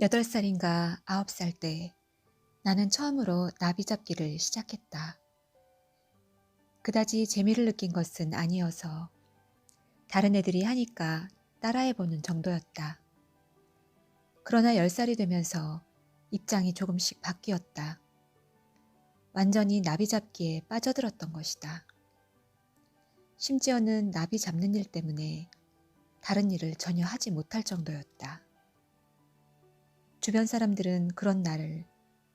8살인가 9살 때 나는 처음으로 나비 잡기를 시작했다. 그다지 재미를 느낀 것은 아니어서 다른 애들이 하니까 따라해보는 정도였다. 그러나 10살이 되면서 입장이 조금씩 바뀌었다. 완전히 나비 잡기에 빠져들었던 것이다. 심지어는 나비 잡는 일 때문에 다른 일을 전혀 하지 못할 정도였다. 주변 사람들은 그런 나를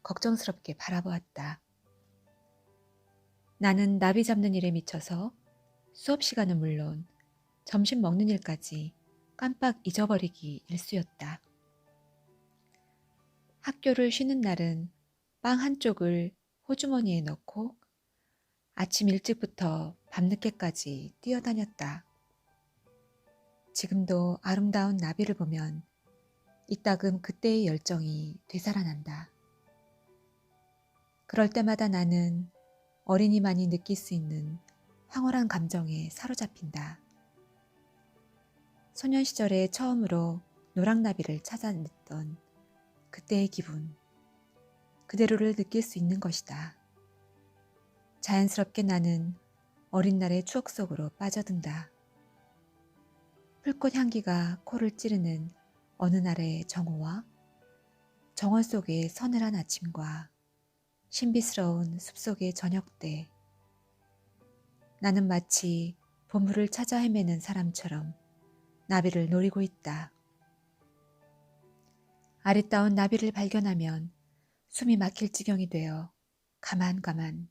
걱정스럽게 바라보았다. 나는 나비 잡는 일에 미쳐서 수업 시간은 물론 점심 먹는 일까지 깜빡 잊어버리기 일쑤였다. 학교를 쉬는 날은 빵 한쪽을 호주머니에 넣고 아침 일찍부터 밤늦게까지 뛰어다녔다. 지금도 아름다운 나비를 보면 이따금 그때의 열정이 되살아난다. 그럴 때마다 나는 어린이만이 느낄 수 있는 황홀한 감정에 사로잡힌다. 소년 시절에 처음으로 노랑나비를 찾아냈던 그때의 기분, 그대로를 느낄 수 있는 것이다. 자연스럽게 나는 어린 날의 추억 속으로 빠져든다. 풀꽃 향기가 코를 찌르는 어느 날의 정오와 정원 속의 서늘한 아침과 신비스러운 숲속의 저녁 때 나는 마치 보물을 찾아 헤매는 사람처럼 나비를 노리고 있다. 아리따운 나비를 발견하면 숨이 막힐 지경이 되어 가만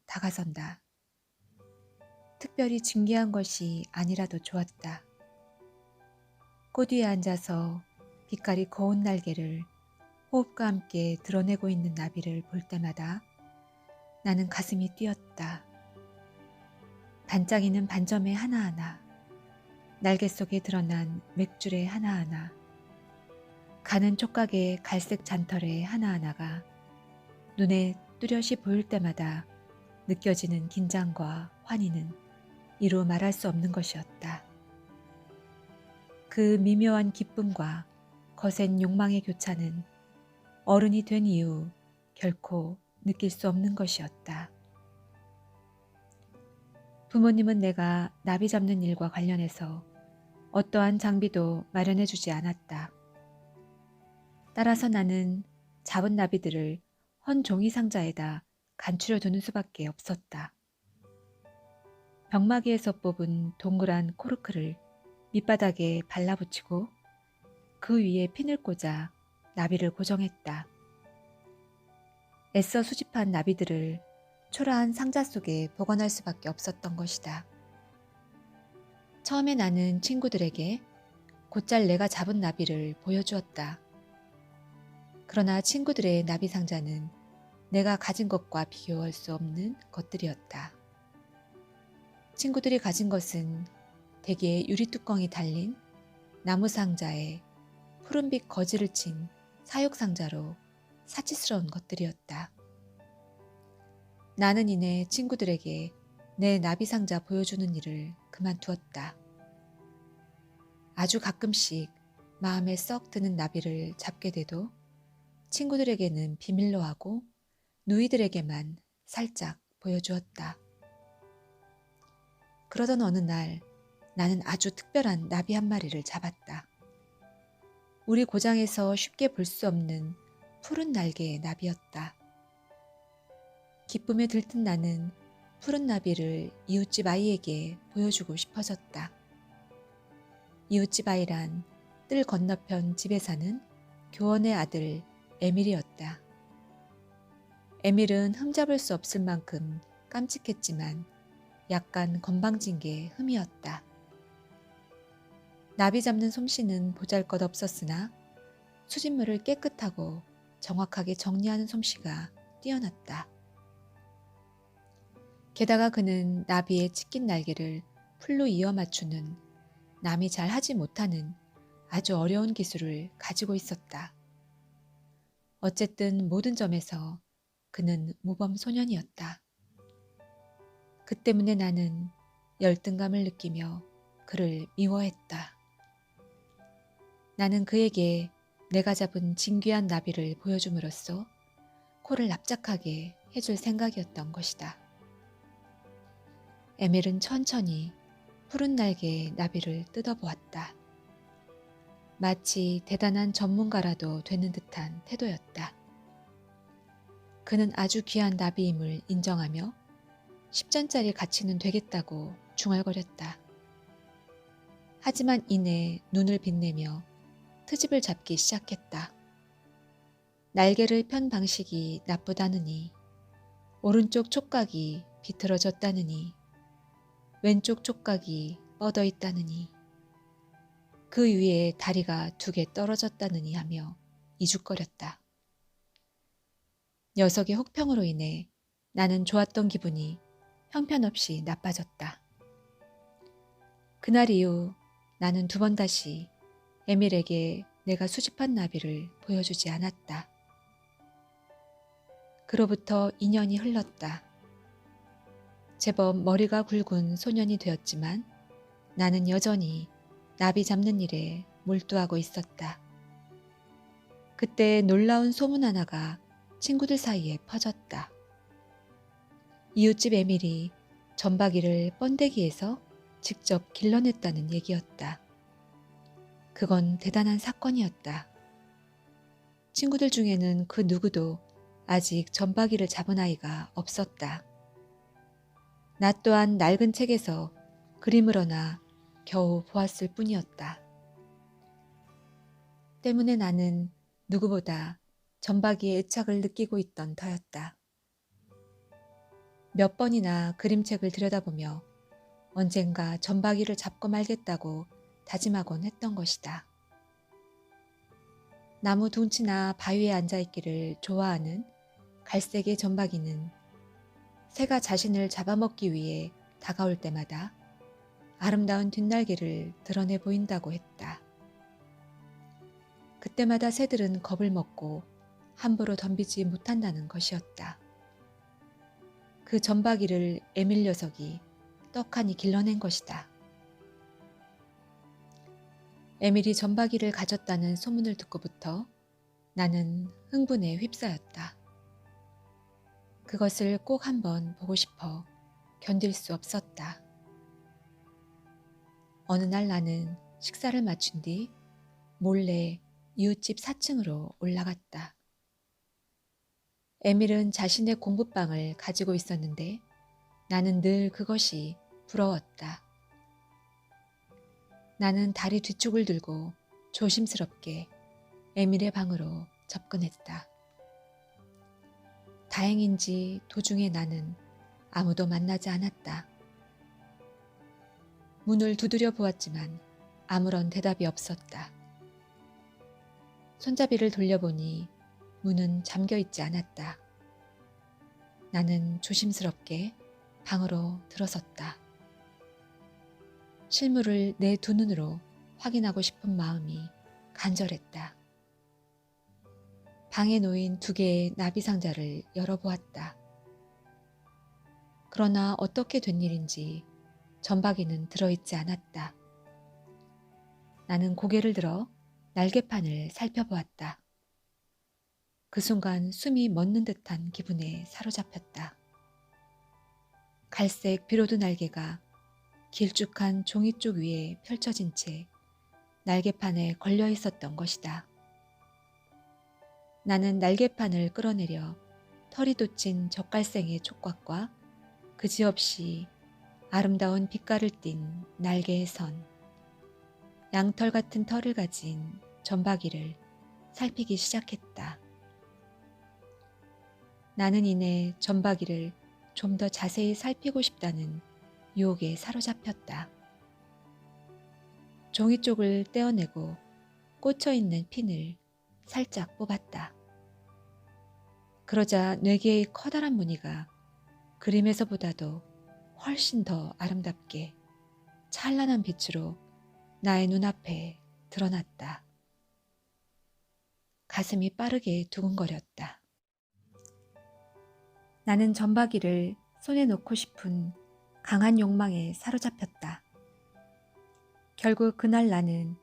다가선다. 특별히 진귀한 것이 아니라도 좋았다. 꽃 위에 앉아서 빛깔이 고운 날개를 호흡과 함께 드러내고 있는 나비를 볼 때마다 나는 가슴이 뛰었다. 반짝이는 반점의 하나하나, 날개 속에 드러난 맥줄의 하나하나, 가는 촉각의 갈색 잔털의 하나하나가 눈에 뚜렷이 보일 때마다 느껴지는 긴장과 환희는 이루 말할 수 없는 것이었다. 그 미묘한 기쁨과 거센 욕망의 교차는 어른이 된 이후 결코 느낄 수 없는 것이었다. 부모님은 내가 나비 잡는 일과 관련해서 어떠한 장비도 마련해 주지 않았다. 따라서 나는 잡은 나비들을 헌 종이 상자에다 간추려 두는 수밖에 없었다. 병마기에서 뽑은 동그란 코르크를 밑바닥에 발라붙이고 그 위에 핀을 꽂아 나비를 고정했다. 애써 수집한 나비들을 초라한 상자 속에 보관할 수밖에 없었던 것이다. 처음에 나는 친구들에게 곧잘 내가 잡은 나비를 보여주었다. 그러나 친구들의 나비 상자는 내가 가진 것과 비교할 수 없는 것들이었다. 친구들이 가진 것은 대개 유리 뚜껑이 달린 나무 상자에 푸른빛 거즈를 친 사육 상자로 사치스러운 것들이었다. 나는 이내 친구들에게 내 나비 상자 보여주는 일을 그만두었다. 아주 가끔씩 마음에 썩 드는 나비를 잡게 돼도 친구들에게는 비밀로 하고 누이들에게만 살짝 보여주었다. 그러던 어느 날 나는 아주 특별한 나비 한 마리를 잡았다. 우리 고장에서 쉽게 볼 수 없는 푸른 날개의 나비였다. 기쁨에 들뜬 나는 푸른 나비를 이웃집 아이에게 보여주고 싶어졌다. 이웃집 아이란 뜰 건너편 집에 사는 교원의 아들 에밀이었다. 에밀은 흠잡을 수 없을 만큼 깜찍했지만 약간 건방진 게 흠이었다. 나비 잡는 솜씨는 보잘것없었으나 수집물을 깨끗하고 정확하게 정리하는 솜씨가 뛰어났다. 게다가 그는 나비의 찢긴 날개를 풀로 이어 맞추는 남이 잘 하지 못하는 아주 어려운 기술을 가지고 있었다. 어쨌든 모든 점에서 그는 모범 소년이었다. 그 때문에 나는 열등감을 느끼며 그를 미워했다. 나는 그에게 내가 잡은 진귀한 나비를 보여줌으로써 코를 납작하게 해줄 생각이었던 것이다. 에밀은 천천히 푸른 날개의 나비를 뜯어보았다. 마치 대단한 전문가라도 되는 듯한 태도였다. 그는 아주 귀한 나비임을 인정하며 10전짜리 가치는 되겠다고 중얼거렸다. 하지만 이내 눈을 빛내며 트집을 잡기 시작했다. 날개를 편 방식이 나쁘다느니, 오른쪽 촉각이 비틀어졌다느니, 왼쪽 촉각이 뻗어 있다느니, 그 위에 다리가 2개 떨어졌다느니 하며 이죽거렸다. 녀석의 혹평으로 인해 나는 좋았던 기분이 형편없이 나빠졌다. 그날 이후 나는 2번 다시 에밀에게 내가 수집한 나비를 보여주지 않았다. 그로부터 2년이 흘렀다. 제법 머리가 굵은 소년이 되었지만 나는 여전히 나비 잡는 일에 몰두하고 있었다. 그때 놀라운 소문 하나가 친구들 사이에 퍼졌다. 이웃집 에밀이 점박이를 번데기에서 직접 길러냈다는 얘기였다. 그건 대단한 사건이었다. 친구들 중에는 그 누구도 아직 점박이를 잡은 아이가 없었다. 나 또한 낡은 책에서 그림을 하나 겨우 보았을 뿐이었다. 때문에 나는 누구보다 점박이의 애착을 느끼고 있던 터였다. 몇 번이나 그림책을 들여다보며 언젠가 점박이를 잡고 말겠다고 다짐하곤 했던 것이다. 나무 둔치나 바위에 앉아있기를 좋아하는 갈색의 점박이는 새가 자신을 잡아먹기 위해 다가올 때마다 아름다운 뒷날개를 드러내 보인다고 했다. 그때마다 새들은 겁을 먹고 함부로 덤비지 못한다는 것이었다. 그 점박이를 에밀 녀석이 떡하니 길러낸 것이다. 에밀이 점박이를 가졌다는 소문을 듣고부터 나는 흥분에 휩싸였다. 그것을 꼭 한번 보고 싶어 견딜 수 없었다. 어느 날 나는 식사를 마친 뒤 몰래 이웃집 4층으로 올라갔다. 에밀은 자신의 공부방을 가지고 있었는데 나는 늘 그것이 부러웠다. 나는 다리 뒤쪽을 들고 조심스럽게 에밀의 방으로 접근했다. 다행인지 도중에 나는 아무도 만나지 않았다. 문을 두드려 보았지만 아무런 대답이 없었다. 손잡이를 돌려보니 문은 잠겨 있지 않았다. 나는 조심스럽게 방으로 들어섰다. 실물을 내 2눈으로 확인하고 싶은 마음이 간절했다. 방에 놓인 2개의 나비 상자를 열어보았다. 그러나 어떻게 된 일인지 점박이는 들어있지 않았다. 나는 고개를 들어 날개판을 살펴보았다. 그 순간 숨이 멎는 듯한 기분에 사로잡혔다. 갈색 비로드 날개가 길쭉한 종이 쪽 위에 펼쳐진 채 날개판에 걸려 있었던 것이다. 나는 날개판을 끌어내려 털이 돋친 젓갈생의 촉각과 그지없이 아름다운 빛깔을 띤 날개의 선, 양털 같은 털을 가진 점박이를 살피기 시작했다. 나는 이내 점박이를 좀 더 자세히 살피고 싶다는 유혹에 사로잡혔다. 종이 쪽을 떼어내고 꽂혀있는 핀을 살짝 뽑았다. 그러자 4개의 커다란 무늬가 그림에서보다도 훨씬 더 아름답게 찬란한 빛으로 나의 눈앞에 드러났다. 가슴이 빠르게 두근거렸다. 나는 점박이를 손에 놓고 싶은 강한 욕망에 사로잡혔다. 결국 그날 나는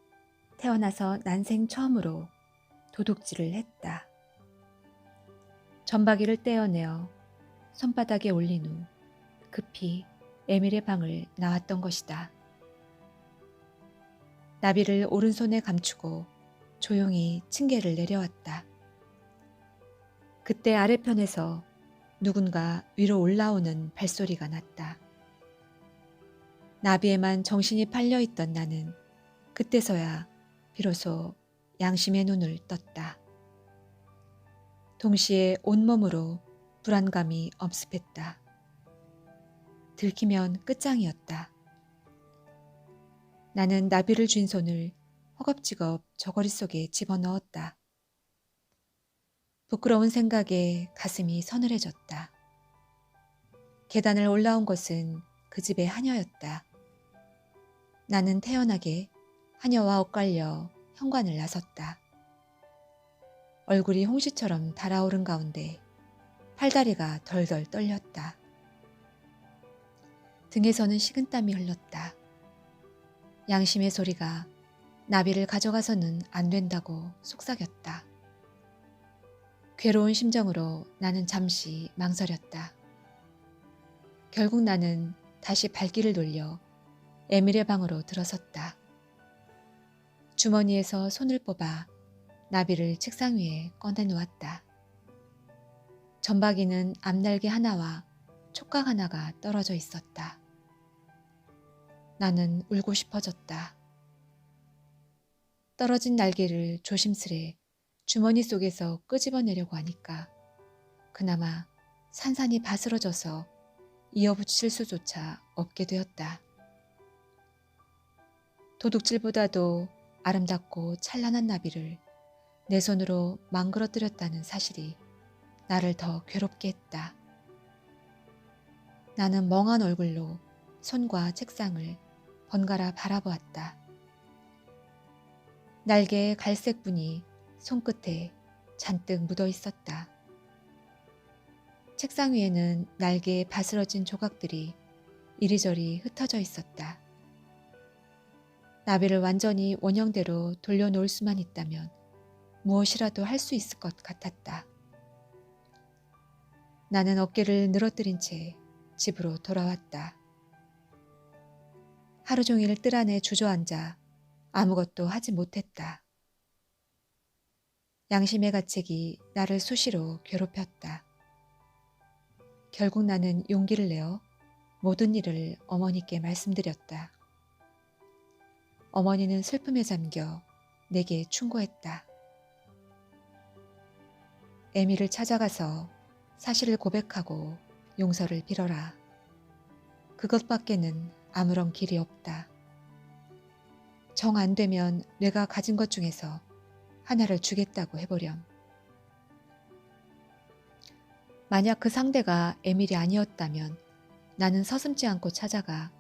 태어나서 난생 처음으로 도둑질을 했다. 점박이를 떼어내어 손바닥에 올린 후 급히 에밀의 방을 나왔던 것이다. 나비를 오른손에 감추고 조용히 층계를 내려왔다. 그때 아래편에서 누군가 위로 올라오는 발소리가 났다. 나비에만 정신이 팔려있던 나는 그때서야 비로소 양심의 눈을 떴다. 동시에 온몸으로 불안감이 엄습했다. 들키면 끝장이었다. 나는 나비를 쥔 손을 허겁지겁 저고리 속에 집어넣었다. 부끄러운 생각에 가슴이 서늘해졌다. 계단을 올라온 것은 그 집의 하녀였다. 나는 태연하게 하녀와 엇갈려 현관을 나섰다. 얼굴이 홍시처럼 달아오른 가운데 팔다리가 덜덜 떨렸다. 등에서는 식은땀이 흘렀다. 양심의 소리가 나비를 가져가서는 안 된다고 속삭였다. 괴로운 심정으로 나는 잠시 망설였다. 결국 나는 다시 발길을 돌려 에밀의 방으로 들어섰다. 주머니에서 손을 뽑아 나비를 책상 위에 꺼내놓았다. 점박이는 앞날개 하나와 촉각 하나가 떨어져 있었다. 나는 울고 싶어졌다. 떨어진 날개를 조심스레 주머니 속에서 끄집어내려고 하니까 그나마 산산이 바스러져서 이어붙일 수조차 없게 되었다. 도둑질보다도 아름답고 찬란한 나비를 내 손으로 망그러뜨렸다는 사실이 나를 더 괴롭게 했다. 나는 멍한 얼굴로 손과 책상을 번갈아 바라보았다. 날개의 갈색분이 손끝에 잔뜩 묻어 있었다. 책상 위에는 날개에 바스러진 조각들이 이리저리 흩어져 있었다. 나비를 완전히 원형대로 돌려놓을 수만 있다면 무엇이라도 할 수 있을 것 같았다. 나는 어깨를 늘어뜨린 채 집으로 돌아왔다. 하루 종일 뜰 안에 주저앉아 아무것도 하지 못했다. 양심의 가책이 나를 수시로 괴롭혔다. 결국 나는 용기를 내어 모든 일을 어머니께 말씀드렸다. 어머니는 슬픔에 잠겨 내게 충고했다. 에밀을 찾아가서 사실을 고백하고 용서를 빌어라. 그것밖에는 아무런 길이 없다. 정 안 되면 내가 가진 것 중에서 하나를 주겠다고 해보렴. 만약 그 상대가 에밀이 아니었다면 나는 서슴지 않고 찾아가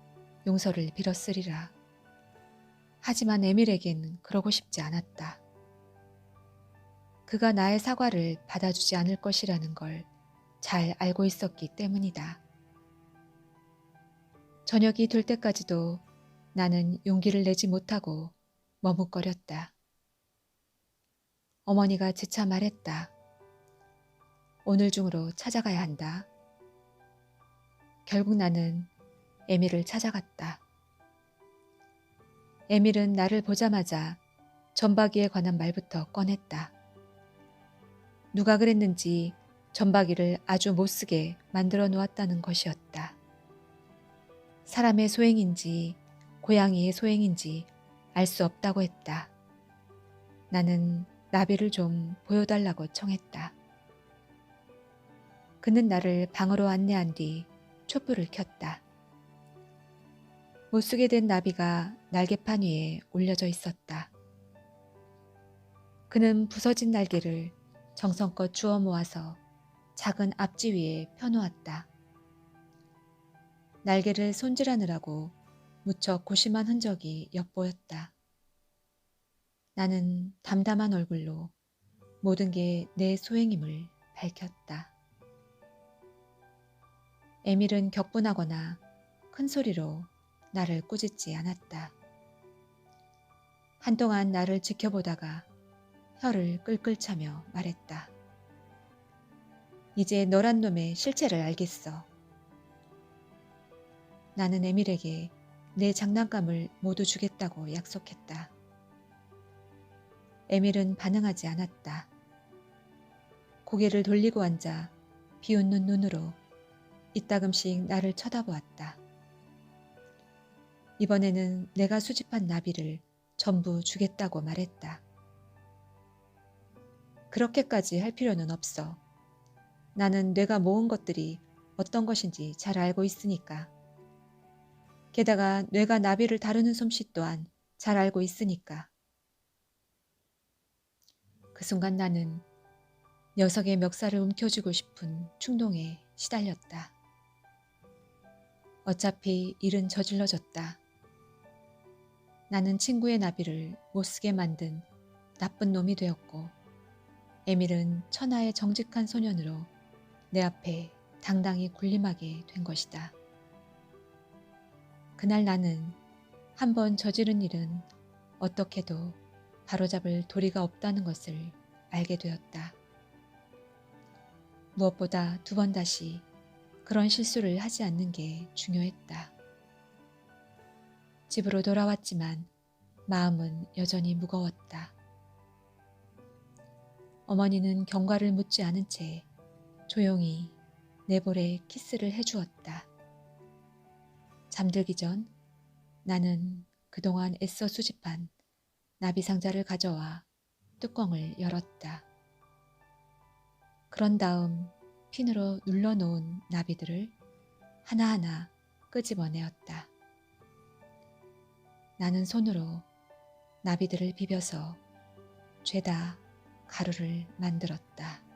용서를 빌었으리라. 하지만 에밀에겐 그러고 싶지 않았다. 그가 나의 사과를 받아주지 않을 것이라는 걸 잘 알고 있었기 때문이다. 저녁이 될 때까지도 나는 용기를 내지 못하고 머뭇거렸다. 어머니가 재차 말했다. 오늘 중으로 찾아가야 한다. 결국 나는 에밀을 찾아갔다. 에밀은 나를 보자마자 점박이에 관한 말부터 꺼냈다. 누가 그랬는지 점박이를 아주 못쓰게 만들어 놓았다는 것이었다. 사람의 소행인지 고양이의 소행인지 알 수 없다고 했다. 나는 나비를 좀 보여달라고 청했다. 그는 나를 방으로 안내한 뒤 촛불을 켰다. 못쓰게 된 나비가 날개판 위에 올려져 있었다. 그는 부서진 날개를 정성껏 주워 모아서 작은 앞지 위에 펴놓았다. 날개를 손질하느라고 무척 고심한 흔적이 엿보였다. 나는 담담한 얼굴로 모든 게 내 소행임을 밝혔다. 에밀은 격분하거나 큰 소리로 나를 꾸짖지 않았다. 한동안 나를 지켜보다가 혀를 끌끌 차며 말했다. 이제 너란 놈의 실체를 알겠어. 나는 에밀에게 내 장난감을 모두 주겠다고 약속했다. 에밀은 반응하지 않았다. 고개를 돌리고 앉아 비웃는 눈으로 이따금씩 나를 쳐다보았다. 이번에는 내가 수집한 나비를 전부 주겠다고 말했다. 그렇게까지 할 필요는 없어. 나는 내가 모은 것들이 어떤 것인지 잘 알고 있으니까. 게다가 뇌가 나비를 다루는 솜씨 또한 잘 알고 있으니까. 그 순간 나는 녀석의 멱살을 움켜쥐고 싶은 충동에 시달렸다. 어차피 일은 저질러졌다. 나는 친구의 나비를 못쓰게 만든 나쁜 놈이 되었고 에밀은 천하의 정직한 소년으로 내 앞에 당당히 군림하게 된 것이다. 그날 나는 한번 저지른 일은 어떻게도 바로잡을 도리가 없다는 것을 알게 되었다. 무엇보다 2번 다시 그런 실수를 하지 않는 게 중요했다. 집으로 돌아왔지만 마음은 여전히 무거웠다. 어머니는 경과를 묻지 않은 채 조용히 내 볼에 키스를 해주었다. 잠들기 전 나는 그동안 애써 수집한 나비 상자를 가져와 뚜껑을 열었다. 그런 다음 핀으로 눌러놓은 나비들을 하나하나 끄집어내었다. 나는 손으로 나비들을 비벼서 죄다 가루를 만들었다.